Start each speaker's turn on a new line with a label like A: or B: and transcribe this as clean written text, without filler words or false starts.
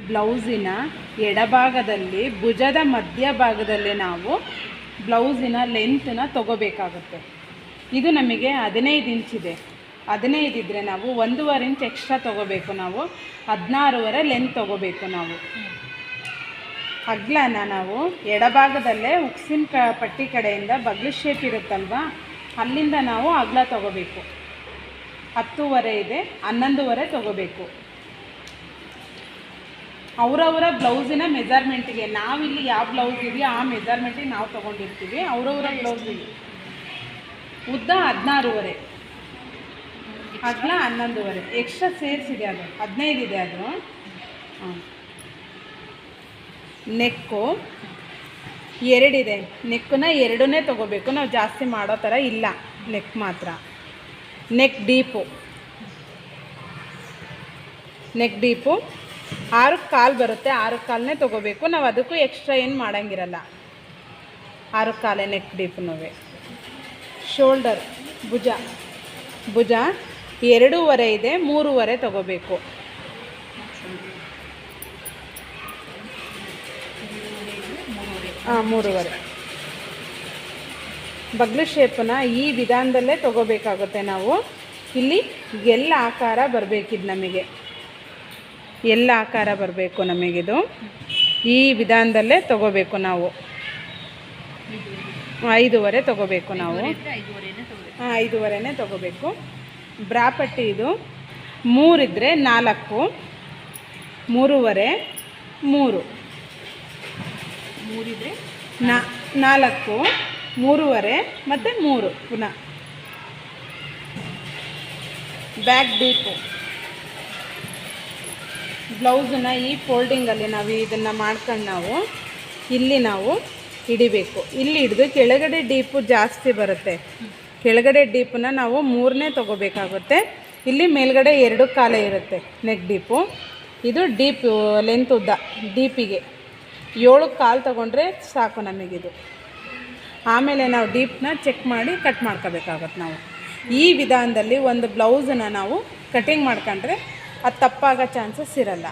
A: ಬ್ಲೌಸಿನ ಎಡಭಾಗದಲ್ಲಿ ಭುಜದ ಮಧ್ಯಭಾಗದಲ್ಲಿ ನಾವು ಬ್ಲೌಸಿನ ಲೆಂತನ್ನ ತಗೋಬೇಕಾಗುತ್ತೆ. ಇದು ನಮಗೆ 15 ಇಂಚಿದೆ. 15 ಇದ್ದರೆ ನಾವು 1.5 ಇಂಚ್ ಎಕ್ಸ್ಟ್ರಾ ತೊಗೋಬೇಕು. ನಾವು 16.5 ಲೆಂತ್ ತೊಗೋಬೇಕು. ನಾವು ಅಗ್ಲನ ನಾವು ಎಡಭಾಗದಲ್ಲೇ ಉಕ್ಸಿನ ಪಟ್ಟಿ ಕಡೆಯಿಂದ ಬಗ್ಲು ಶೇಪ್ ಇರುತ್ತಲ್ವ, ಅಲ್ಲಿಂದ ನಾವು ಅಗ್ಲ ತೊಗೋಬೇಕು. 10.5 ಇದೆ, 11.5 ತೊಗೋಬೇಕು. ಅವರವರ ಬ್ಲೌಸಿನ ಮೆಜರ್ಮೆಂಟಿಗೆ, ನಾವಿಲ್ಲಿ ಯಾವ ಬ್ಲೌಸ್ ಇದೆಯೋ ಆ ಮೆಜರ್ಮೆಂಟಿಗೆ ನಾವು ತೊಗೊಂಡಿರ್ತೀವಿ. ಅವರವರ ಬ್ಲೌಸಿಗೆ ಉದ್ದ 16.5, ಅಗಲ 11.5, ಎಕ್ಸ್ಟ್ರಾ ಸೇರಿಸಿದೆ, ಅದು 15 ಇದೆ. ಅದು ನೆಕ್ಕು 2 ಇದೆ. ನೆಕ್ಕನ್ನ 2ನೇ ತೊಗೋಬೇಕು. ನಾವು ಜಾಸ್ತಿ ಮಾಡೋ ಥರ ಇಲ್ಲ. ನೆಕ್ ಮಾತ್ರ. ನೆಕ್ ಡೀಪು 6 ಕಾಲು ಬರುತ್ತೆ. 6 ಕಾಲನ್ನೇ ತೊಗೋಬೇಕು ನಾವು. ಅದಕ್ಕೂ ಎಕ್ಸ್ಟ್ರಾ ಏನು ಮಾಡೋಂಗಿರಲ್ಲ. 6 ಕಾಲೇ ನೆಕ್ ಡೀಪ್ನೂ. ಶೋಲ್ಡರ್ ಭುಜ 2.5 ಇದೆ, 3.5 ತೊಗೋಬೇಕು. ಹಾಂ, 3.5. ಬಗ್ಲು ಶೇಪನ್ನ ಈ ವಿಧಾನದಲ್ಲೇ ತೊಗೋಬೇಕಾಗುತ್ತೆ ನಾವು. ಇಲ್ಲಿ ಎಲ್ಲ ಆಕಾರ ಬರಬೇಕಿದ್ದು ನಮಗೆ, ಎಲ್ಲ ಆಕಾರ ಬರಬೇಕು ನಮಗಿದು. ಈ ವಿಧಾನದಲ್ಲೇ ತೊಗೋಬೇಕು ನಾವು. 5.5 ತೊಗೋಬೇಕು ನಾವು. 5.5ನೇ ತೊಗೋಬೇಕು. ಬ್ರಾ ಪಟ್ಟಿ ಇದು 3 ಇದ್ದರೆ 4, 3.5, 3 ಇದ್ದರೆ 4, 3.5 ಮತ್ತು 3 ಪುನಃ. ಬ್ಯಾಕ್ ಡೀಪು ಬ್ಲೌಸನ್ನ ಈ ಫೋಲ್ಡಿಂಗಲ್ಲಿ ನಾವು ಇದನ್ನು ಮಾಡ್ಕೊಂಡು ನಾವು ಇಲ್ಲಿ ನಾವು ಹಿಡಿಬೇಕು. ಇಲ್ಲಿ ಹಿಡಿದು ಕೆಳಗಡೆ ಡೀಪು ಜಾಸ್ತಿ ಬರುತ್ತೆ. ಕೆಳಗಡೆ ಡೀಪನ್ನ ನಾವು 3ನೇ ತೊಗೋಬೇಕಾಗುತ್ತೆ. ಇಲ್ಲಿ ಮೇಲ್ಗಡೆ 2 ಕಾಲೇ ಇರುತ್ತೆ ನೆಕ್ ಡೀಪು. ಇದು ಡೀಪ್ ಲೆಂತ್ ಉದ್ದ. ಡೀಪಿಗೆ 7 ಕಾಲು ತೊಗೊಂಡ್ರೆ ಸಾಕು ನಮಗಿದು. ಆಮೇಲೆ ನಾವು ಡೀಪ್ನ ಚೆಕ್ ಮಾಡಿ ಕಟ್ ಮಾಡ್ಕೋಬೇಕಾಗತ್ತೆ ನಾವು. ಈ ವಿಧಾನದಲ್ಲಿ ಒಂದು ಬ್ಲೌಸನ್ನು ನಾವು ಕಟಿಂಗ್ ಮಾಡ್ಕೊಂಡ್ರೆ ಅದು ತಪ್ಪಾಗೋ ಚಾನ್ಸಸ್ ಇರಲ್ಲ.